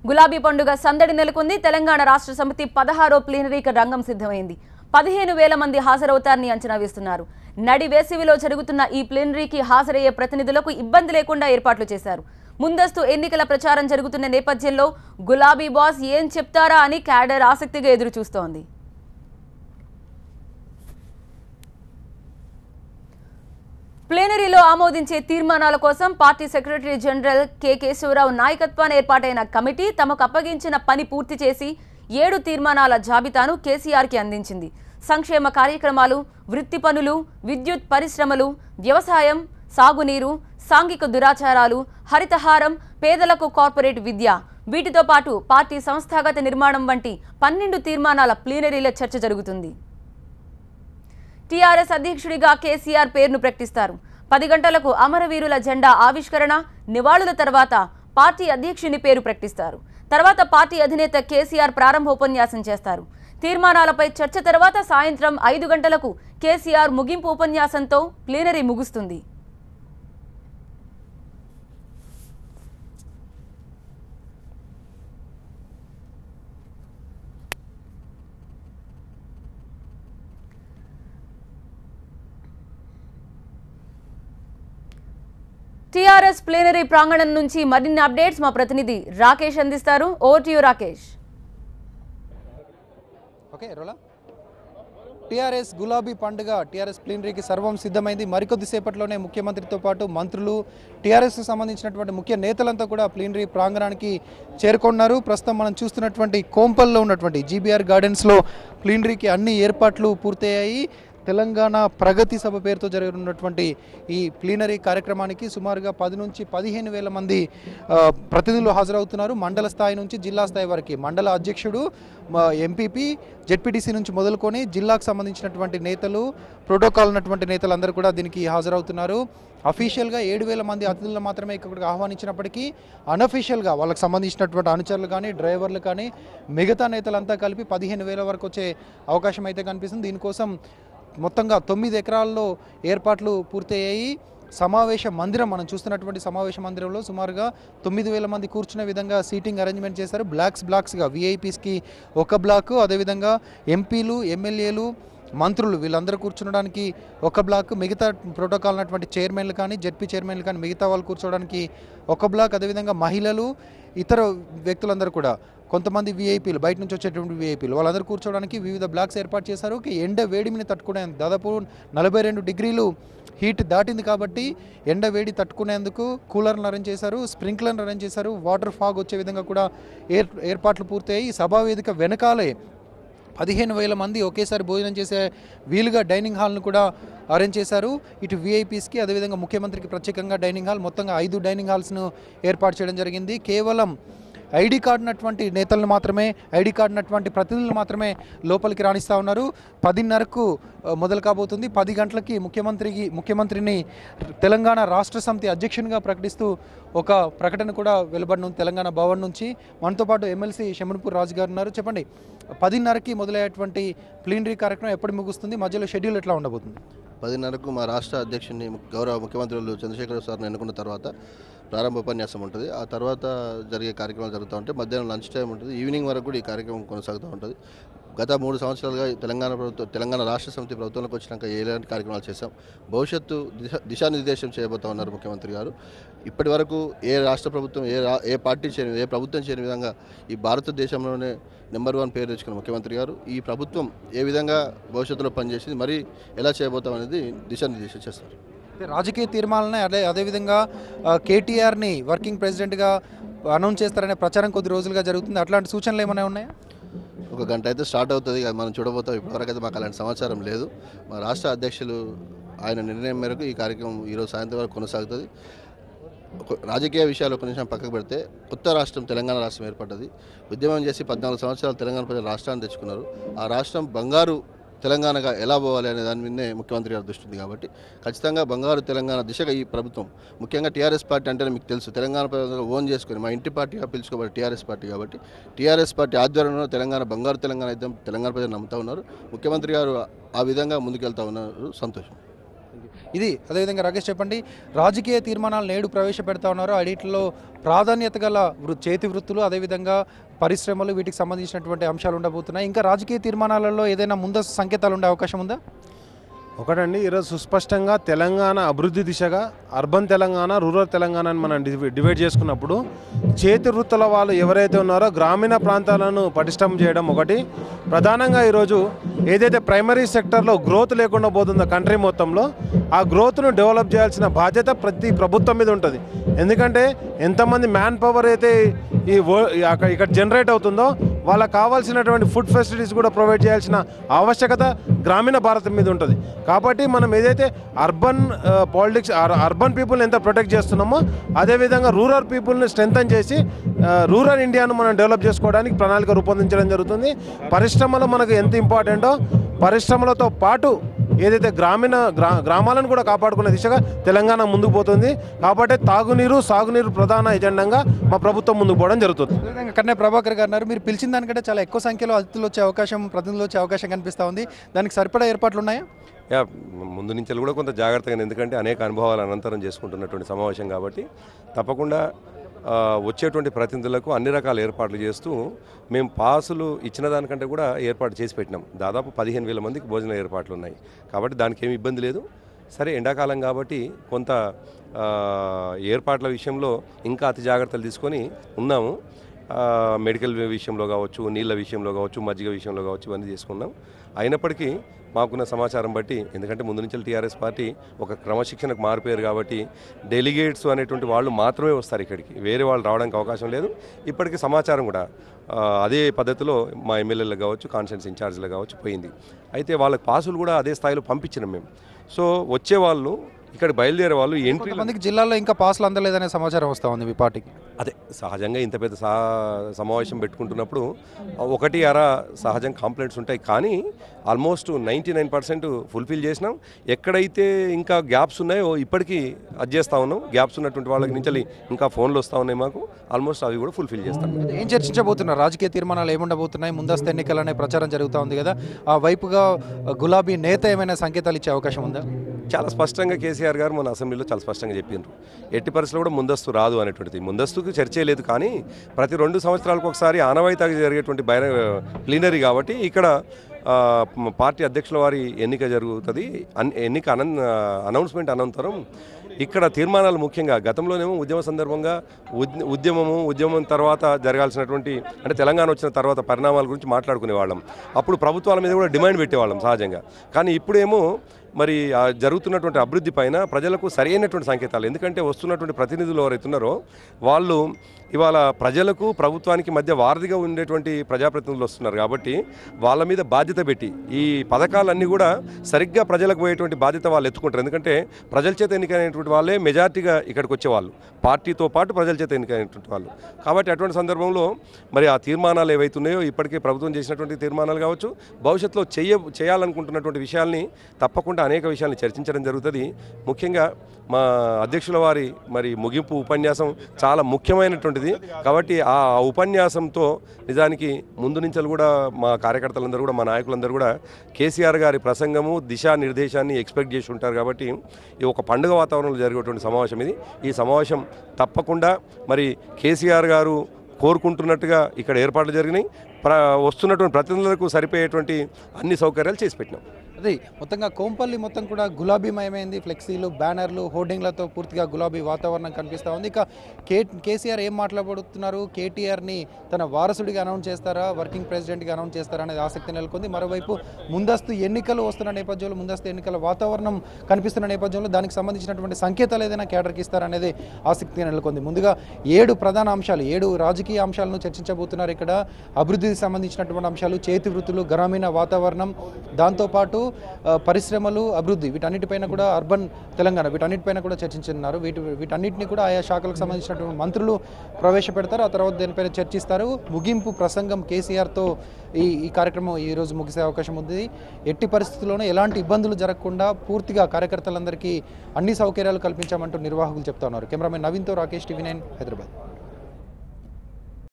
గులాబీ పండుగ సందడి నెలకొంది. తెలంగాణ రాష్ట్ర సమితి 16వ ప్లీనరీకి రంగం సిద్ధమైంది. 15,000 మంది హాజరవుతారని అంచనా వేస్తున్నారు. నడి వేసవిలో జరుగుతున్న ఈ ప్లీనరీకి హాజరయ్యే ప్రతినిధులకు ఇబ్బంది లేకుండా ఏర్పాట్లు చేశారు. ముందస్తు ఎన్నికల ప్రచారం జరుగుతున్న నేపథ్యంలో గులాబీ బాస్ ఏం చెప్తారా అని క్యాడర్ ఆసక్తిగా ఎదురు చూస్తోంది. ప్లీనరీలో ఆమోదించే తీర్మానాల కోసం party secretary general K Keshavarao నాయకత్వాన ఏర్పాటైన కమిటీ తమకు అప్పగించిన పని పూర్తి చేసి 7 తీర్మానాల జాబితాను కేసీఆర్కి అందించింది. సంక్షేమ కార్యక్రమాలు, వృత్తి పనులు, విద్యుత్ పరిశ్రమలు, వ్యవసాయం, సాగునీరు, సాంఘిక దురాచారాలు, హరితహారం, పేదలకు కార్పొరేట్ విద్య, వీటితో పాటు పార్టీ సంస్థాగత నిర్మాణం వంటి 12 తీర్మానాల ప్లీనరీల చర్చ జరుగుతుంది. టీఆర్ఎస్ అధ్యక్షుడిగా కేసీఆర్ పేరును ప్రకటిస్తారు. 10 గంటలకు అమరవీరుల జెండా ఆవిష్కరణ, నివాళుల తర్వాత పార్టీ అధ్యక్షుని పేరు ప్రకటిస్తారు. తర్వాత పార్టీ అధినేత కేసీఆర్ ప్రారంభోపన్యాసం చేస్తారు. తీర్మానాలపై చర్చ తర్వాత సాయంత్రం 5 గంటలకు కేసీఆర్ ముగింపు ఉపన్యాసంతో ప్లీనరీ ముగుస్తుంది. టీఆర్ఎస్ ప్లీనరీ ప్రాంగణం నుంచి మరిన్ని అప్డేట్స్ మా ప్రతినిధి రాకేష్ అందిస్తారు. Over to you Rakesh. Okay రోలా, టీఆర్ఎస్ గులాబీ పండుగ టీఆర్ఎస్ ప్లీనరీకి సర్వం సిద్ధమైంది. మరికొద్ది సేపట్లోనే ముఖ్యమంత్రితో పాటు మంత్రులు, టీఆర్ఎస్కు సంబంధించినటువంటి ముఖ్య నేతలంతా కూడా ప్లీనరీ ప్రాంగణానికి చేరుకున్నారు. ప్రస్తుతం మనం చూస్తున్నటువంటి కోంపల్లో ఉన్నటువంటి జీబీఆర్ గార్డెన్స్లో ప్లీనరీకి అన్ని ఏర్పాట్లు పూర్తయ్యాయి. తెలంగాణ ప్రగతి సభ పేరుతో జరగనున్నటువంటి ఈ ప్లీనరీ కార్యక్రమానికి సుమారుగా 10 నుంచి 15,000 మంది ప్రతినిధులు హాజరవుతున్నారు. మండల స్థాయి నుంచి జిల్లా స్థాయి వరకు మండల అధ్యక్షుడు, ఎంపీపీ, జెడ్పీటీసీ నుంచి మొదలుకొని జిల్లాకు సంబంధించినటువంటి నేతలు, ప్రోటోకాల్ ఉన్నటువంటి నేతలందరూ కూడా దీనికి హాజరవుతున్నారు. అఫీషియల్గా 7,000 మంది అతిథులను మాత్రమే ఇక్కడికి ఆహ్వానించినప్పటికీ అన్అఫీషియల్గా వాళ్ళకి సంబంధించినటువంటి అనుచరులు కానీ, డ్రైవర్లు కానీ, మిగతా నేతలంతా కలిపి 15,000 వరకు వచ్చే అవకాశం అయితే కనిపిస్తుంది. దీనికోసం మొత్తంగా 9 ఎకరాల్లో ఏర్పాట్లు పూర్తయ్యాయి. సమావేశ మందిరం, మనం చూస్తున్నటువంటి సమావేశ మందిరంలో సుమారుగా 9,000 మంది కూర్చునే విధంగా సీటింగ్ అరేంజ్మెంట్ చేశారు. బ్లాక్స్గా వీఐపీస్కి ఒక బ్లాకు, అదేవిధంగా ఎంపీలు, ఎమ్మెల్యేలు, మంత్రులు వీళ్ళందరూ కూర్చోడానికి ఒక బ్లాక్, మిగతా ప్రోటోకాల్ ఉన్నటువంటి చైర్మన్లు కానీ, జెడ్పీ చైర్మన్లు కానీ మిగతా వాళ్ళు కూర్చోవడానికి ఒక బ్లాక్, అదేవిధంగా మహిళలు, ఇతర వ్యక్తులందరూ కూడా, కొంతమంది వీఐపీలు, బయట నుంచి వచ్చేటువంటి వీఐపీలు వాళ్ళందరూ కూర్చోవడానికి వివిధ బ్లాక్స్ ఏర్పాటు చేశారు. ఎండ వేడిమిని తట్టుకునేందుకు దాదాపు 42 డిగ్రీలు హీట్ దాటింది కాబట్టి ఎండ వేడి తట్టుకునేందుకు కూలర్లు అరేంజ్ చేశారు, స్ప్రింక్లర్లు అరేంజ్ చేశారు, వాటర్ ఫాగ్ వచ్చే విధంగా కూడా ఏర్పాట్లు పూర్తయ్యాయి. సభా వేదిక వెనకాలే 15,000 మంది ఒకేసారి భోజనం చేసే వీలుగా డైనింగ్ హాల్ను కూడా అరేంజ్ చేశారు. ఇటు వీఐపీస్కి, అదేవిధంగా ముఖ్యమంత్రికి ప్రత్యేకంగా డైనింగ్ హాల్, మొత్తంగా 5 డైనింగ్ హాల్స్ను ఏర్పాటు చేయడం జరిగింది. కేవలం ఐడి కార్డు ఉన్నటువంటి నేతలను మాత్రమే, ఐడి కార్డు ఉన్నటువంటి ప్రతినిధులు మాత్రమే లోపలికి రాణిస్తూ ఉన్నారు. 10:30కు మొదలు కాబోతుంది. 10 గంటలకి ముఖ్యమంత్రిని తెలంగాణ రాష్ట్ర సమితి అధ్యక్షునిగా ప్రకటిస్తూ ఒక ప్రకటన కూడా వెలువడనుంది తెలంగాణ భవన్ నుంచి. మనతో పాటు ఎమ్మెల్సీ షమన్పూర్ రాజు గారు ఉన్నారు. చెప్పండి, 10:30కి మొదలయ్యేటువంటి ప్లీనరీ కార్యక్రమం ఎప్పుడు ముగుస్తుంది? మధ్యలో షెడ్యూల్ ఎట్లా ఉండబోతుంది? 10:30కు మా రాష్ట్ర అధ్యక్షుడిని గౌరవ ముఖ్యమంత్రులు చంద్రశేఖర సార్ని ఎన్నుకున్న తర్వాత ప్రారంభ ఉపన్యాసం ఉంటుంది. ఆ తర్వాత జరిగే కార్యక్రమాలు జరుగుతూ ఉంటాయి. మధ్యాహ్నం లంచ్ టైం ఉంటుంది. ఈవినింగ్ వరకు కూడా ఈ కార్యక్రమం కొనసాగుతూ ఉంటుంది. గత 3 సంవత్సరాలుగా తెలంగాణ రాష్ట్ర సమితి ప్రభుత్వంలోకి వచ్చినాక ఎలాంటి కార్యక్రమాలు చేశాం, భవిష్యత్తు దిశానిర్దేశం చేయబోతా ఉన్నారు ముఖ్యమంత్రి గారు. ఇప్పటి వరకు ఏ రాష్ట్ర ప్రభుత్వం, ఏ పార్టీ చేయని, ఏ ప్రభుత్వం చేయని విధంగా ఈ భారతదేశంలోనే నెంబర్ 1 పేరు తెచ్చుకున్న ముఖ్యమంత్రి గారు ఈ ప్రభుత్వం ఏ విధంగా భవిష్యత్తులో పనిచేసింది, మరి ఎలా చేయబోతాం అనేది దిశానిర్దేశం చేస్తారు. రాజకీయ తీర్మానాలనే అదేవిధంగా కేటీఆర్ని వర్కింగ్ ప్రెసిడెంట్గా అనౌన్స్ చేస్తారనే ప్రచారం కొద్ది రోజులుగా జరుగుతుంది. అట్లాంటి సూచనలు ఏమైనా ఉన్నాయా? 1 గంట అయితే స్టార్ట్ అవుతుంది, మనం చూడబోతాం. ఇప్పటివరకు అయితే మాకు అలాంటి సమాచారం లేదు. మా రాష్ట్ర అధ్యక్షులు ఆయన నిర్ణయం మేరకు ఈ కార్యక్రమం ఈరోజు సాయంత్రం వరకు కొనసాగుతుంది. రాజకీయ విషయాలు ఒక నిమిషం పక్కకు పెడితే, కొత్త రాష్ట్రం తెలంగాణ రాష్ట్రం ఏర్పడ్డది. ఉద్యమం చేసి 14 సంవత్సరాలు తెలంగాణ ప్రజలు రాష్ట్రాన్ని తెచ్చుకున్నారు. ఆ రాష్ట్రం బంగారు తెలంగాణగా ఎలా పోవాలి అనే దాని మీదనే ముఖ్యమంత్రి గారు దృష్టి ఉంది. కాబట్టి ఖచ్చితంగా బంగారు తెలంగాణ దిశగా ఈ ప్రభుత్వం, ముఖ్యంగా టీఆర్ఎస్ పార్టీ అంటేనే మీకు తెలుసు, తెలంగాణ ప్రజలు ఓన్ చేసుకుని మా ఇంటి పార్టీగా పిలుచుకోబడి టీఆర్ఎస్ పార్టీ. కాబట్టి టీఆర్ఎస్ పార్టీ ఆధ్వర్యంలో తెలంగాణ బంగారు తెలంగాణ అయితే తెలంగాణ ప్రజలు నమ్ముతూ ఉన్నారు. ముఖ్యమంత్రి గారు ఆ విధంగా ముందుకెళ్తా ఉన్నారు. సంతోషం. ఇది అదేవిధంగా రాకేష్ చెప్పండి, రాజకీయ తీర్మానాలు నేడు ప్రవేశపెడతా ఉన్నారు. అడిట్లో ప్రాధాన్యత గల చేతి వృత్తులు, అదేవిధంగా పరిశ్రమలు, వీటికి సంబంధించినటువంటి అంశాలు ఉండబోతున్నాయి. ఇంకా రాజకీయ తీర్మానాలలో ఏదైనా ముందస్తు సంకేతాలు ఉండే అవకాశం ఉందా? ఒకటండి, ఈరోజు సుస్పష్టంగా తెలంగాణ అభివృద్ధి దిశగా అర్బన్ తెలంగాణ, రూరల్ తెలంగాణ అని మనం డివైడ్ చేసుకున్నప్పుడు చేతి వృత్తుల వాళ్ళు ఎవరైతే ఉన్నారో గ్రామీణ ప్రాంతాలను పటిష్టం చేయడం ఒకటి. ప్రధానంగా ఈరోజు ఏదైతే ప్రైమరీ సెక్టర్లో గ్రోత్ లేకుండా పోతుందో కంట్రీ మొత్తంలో, ఆ గ్రోత్ను డెవలప్ చేయాల్సిన బాధ్యత ప్రతి ప్రభుత్వం మీద ఉంటుంది. ఎందుకంటే ఎంతమంది మ్యాన్ పవర్ అయితే ఇక్కడ జనరేట్ అవుతుందో వాళ్ళకి కావాల్సినటువంటి ఫుడ్ ఫెసిలిటీస్ కూడా ప్రొవైడ్ చేయాల్సిన ఆవశ్యకత గ్రామీణ భారతం మీద ఉంటుంది. కాబట్టి మనం ఏదైతే అర్బన్ పాలిటిక్స్ అర్బన్ పీపుల్ని ఎంత ప్రొటెక్ట్ చేస్తున్నామో అదేవిధంగా రూరల్ పీపుల్ని స్ట్రెంథన్ చేసి రూరల్ ఇండియాను మనం డెవలప్ చేసుకోవడానికి ప్రణాళిక రూపొందించడం జరుగుతుంది. పరిశ్రమలు మనకు ఎంత ఇంపార్టెంటో పరిశ్రమలతో పాటు ఏదైతే గ్రామాలను కూడా కాపాడుకునే దిశగా తెలంగాణ ముందుకు పోతుంది. కాబట్టి తాగునీరు, సాగునీరు ప్రధాన ఎజెండాగా మా ప్రభుత్వం ముందుకు పోవడం జరుగుతుంది. కన్నే ప్రభాకర్ గారు అన్నారు, మీరు పిలిచిన దానికంటే చాలా ఎక్కువ సంఖ్యలో అతిథులు వచ్చే అవకాశం, ప్రతినిధులు వచ్చే అవకాశం కనిపిస్తూ ఉంది. దానికి సరిపడా ఏర్పాట్లు ఉన్నాయా? ముందు నుంచి కూడా కొంత జాగ్రత్తగా, ఎందుకంటే అనేక అనుభవాల అనంతరం చేసుకుంటున్నటువంటి సమావేశం కాబట్టి తప్పకుండా వచ్చేటువంటి ప్రతినిధులకు అన్ని రకాల ఏర్పాట్లు చేస్తూ మేము పాసులు ఇచ్చిన దానికంటే కూడా ఏర్పాటు చేసి పెట్టినాం. దాదాపు 15,000 మందికి భోజన ఏర్పాట్లు ఉన్నాయి. కాబట్టి దానికి ఏమి ఇబ్బంది లేదు. సరే, ఎండాకాలం కాబట్టి కొంత ఏర్పాట్ల విషయంలో ఇంకా అతి జాగ్రత్తలు తీసుకొని ఉన్నాము. మెడికల్ విషయంలో కావచ్చు, నీళ్ళ విషయంలో కావచ్చు, మజ్జిగ విషయంలో కావచ్చు, ఇవన్నీ చేసుకున్నాం. అయినప్పటికీ మాకున్న సమాచారం బట్టి, ఎందుకంటే ముందు నుంచి టీఆర్ఎస్ పార్టీ ఒక క్రమశిక్షణకు మారిపోయారు కాబట్టి డెలిగేట్స్ అనేటువంటి వాళ్ళు మాత్రమే వస్తారు ఇక్కడికి, వేరే వాళ్ళు రావడానికి అవకాశం లేదు. ఇప్పటికీ సమాచారం కూడా అదే పద్ధతిలో మా ఎమ్మెల్యేలకు కావచ్చు, కాన్స్టిట్యూన్సీ ఇన్ఛార్జీలు కావచ్చు పోయింది. అయితే వాళ్ళకి పాసులు కూడా అదే స్థాయిలో పంపించినాం మేము. సో వచ్చే వాళ్ళు ఇక్కడ బయలుదేరే వాళ్ళు కొంతమందికి జిల్లాలో ఇంకా పాసులు అందలేదనే సమాచారం వస్తూ ఉంది మీ పార్టీకి. అదే సహజంగా ఇంత పెద్ద సమావేశం పెట్టుకుంటున్నప్పుడు ఒకటి అర సహజంగా కంప్లైంట్స్ ఉంటాయి. కానీ ఆల్మోస్ట్ 99% ఫుల్ఫిల్ చేసినాం. ఎక్కడైతే ఇంకా గ్యాప్స్ ఉన్నాయో ఇప్పటికీ అది చేస్తూ ఉన్నాం. గ్యాప్స్ ఉన్నటువంటి వాళ్ళకి నుంచి ఇంకా ఫోన్లు వస్తూ ఉన్నాయి మాకు. ఆల్మోస్ట్ అవి కూడా ఫుల్ఫిల్ చేస్తాం. ఏం చర్చించబోతున్నారు? రాజకీయ తీర్మానాలు ఏముండబోతున్నాయి? ముందస్తు ఎన్నికలు అనే ప్రచారం జరుగుతూ ఉంది కదా, ఆ వైపుగా గులాబీ నేత ఏమైనా సంకేతాలు ఇచ్చే అవకాశం ఉందా? చాలా స్పష్టంగా కేసీఆర్ గారు మన అసెంబ్లీలో చాలా స్పష్టంగా చెప్పినారు, ఎట్టి పరిస్థితుల్లో కూడా ముందస్తు రాదు అనేటువంటిది. ముందస్తుకు చర్చే లేదు, కానీ ప్రతి 2 సంవత్సరాలకు ఒకసారి ఆనవాయితీగా జరిగేటువంటి ప్లీనరీ కాబట్టి ఇక్కడ పార్టీ అధ్యక్షుల వారి ఎన్నిక జరుగుతుంది. ఎన్నిక అనౌన్స్మెంట్ అనంతరం ఇక్కడ తీర్మానాలు ముఖ్యంగా గతంలోనేమో ఉద్యమ సందర్భంగా ఉద్యమం తర్వాత జరగాల్సినటువంటి, అంటే తెలంగాణ వచ్చిన తర్వాత పరిణామాల గురించి మాట్లాడుకునే వాళ్ళం. అప్పుడు ప్రభుత్వాల మీద కూడా డిమాండ్ పెట్టేవాళ్ళం సహజంగా. కానీ ఇప్పుడేమో మరి జరుగుతున్నటువంటి అభివృద్ధి పైన ప్రజలకు సరైనటువంటి సంకేతాలు, ఎందుకంటే వస్తున్నటువంటి ప్రతినిధులు ఎవరైతే ఉన్నారో వాళ్ళు ఇవాళ ప్రజలకు ప్రభుత్వానికి మధ్య వారధిగా ఉండేటువంటి ప్రజాప్రతినిధులు వస్తున్నారు. కాబట్టి వాళ్ళ మీద బాధ్యత పెట్టి ఈ పథకాలన్నీ కూడా సరిగ్గా ప్రజలకు పోయేటువంటి బాధ్యత వాళ్ళు ఎత్తుకుంటారు. ఎందుకంటే ప్రజల చేత ఎన్నికైనటువంటి వాళ్ళే మెజార్టీగా ఇక్కడికి వచ్చేవాళ్ళు, పార్టీతో పాటు ప్రజల చేత ఎన్నికైనటువంటి వాళ్ళు. కాబట్టి అటువంటి సందర్భంలో మరి ఆ తీర్మానాలు ఏవైతున్నాయో ఇప్పటికే ప్రభుత్వం చేసినటువంటి తీర్మానాలు కావచ్చు, భవిష్యత్తులో చేయాలనుకుంటున్నటువంటి విషయాల్ని తప్పకుండా అనేక విషయాల్ని చర్చించడం జరుగుతుంది. ముఖ్యంగా మా అధ్యక్షుల వారి మరి ముగింపు ఉపన్యాసం చాలా ముఖ్యమైనటువంటిది. కాబట్టి ఆ ఉపన్యాసంతో నిజానికి ముందు నుంచి కూడా మా కార్యకర్తలందరూ కూడా, మా నాయకులందరూ కూడా కేసీఆర్ గారి ప్రసంగము, దిశానిర్దేశాన్ని ఎక్స్పెక్ట్ చేసి ఉంటారు. కాబట్టి ఇది ఒక పండుగ వాతావరణంలో జరిగేటువంటి సమావేశం ఇది. ఈ సమావేశం తప్పకుండా మరి కేసీఆర్ గారు కోరుకుంటున్నట్టుగా ఇక్కడ ఏర్పాట్లు జరిగినాయి. వస్తున్నటువంటి ప్రతినిధులకు సరిపోయేటువంటి అన్ని సౌకర్యాలు చేసి పెట్టినాం. అదే మొత్తంగా కోంపల్లి మొత్తం కూడా గులాబీమయమైంది. ఫ్లెక్సీలు, బ్యానర్లు, హోర్డింగ్లతో పూర్తిగా గులాబీ వాతావరణం కనిపిస్తూ ఉంది. ఇక కేసీఆర్ ఏం మాట్లాడుతున్నారు? కేటీఆర్ని తన వారసుడిగా అనౌన్స్ చేస్తారా, వర్కింగ్ ప్రెసిడెంట్గా అనౌన్స్ చేస్తారా అనేది ఆసక్తి నెలకొంది. మరోవైపు ముందస్తు ఎన్నికలు వస్తున్న నేపథ్యంలో, ముందస్తు ఎన్నికల వాతావరణం కనిపిస్తున్న నేపథ్యంలో దానికి సంబంధించినటువంటి సంకేతాలు ఏదైనా కేడర్కి ఇస్తారనేది ఆసక్తి నెలకొంది. ముందుగా 7 ప్రధాన అంశాలు, 7 రాజకీయ అంశాలను చర్చించబోతున్నారు. ఇక్కడ అభివృద్ధికి సంబంధించినటువంటి అంశాలు, చేతి వృత్తులు, గ్రామీణ వాతావరణం, దాంతోపాటు పరిశ్రమలు, అభివృద్ధి, వీటన్నిటిపైన కూడా అర్బన్ తెలంగాణ, వీటన్నిటిపైన కూడా చర్చించున్నారు. వీటన్నిటిని కూడా ఆయా శాఖలకు సంబంధించినటువంటి మంత్రులు ప్రవేశపెడతారు. ఆ తర్వాత దీనిపైన చర్చిస్తారు. ముగింపు ప్రసంగం కేసీఆర్తో ఈ కార్యక్రమం ఈరోజు ముగిసే అవకాశం ఉంది. ఎట్టి పరిస్థితుల్లోనూ ఎలాంటి ఇబ్బందులు జరగకుండా పూర్తిగా కార్యకర్తలందరికీ అన్ని సౌకర్యాలు కల్పించామంటూ నిర్వాహకులు చెప్తా ఉన్నారు. కెమెరామెన్ నవీన్తో రాకేష్, TV9 హైదరాబాద్.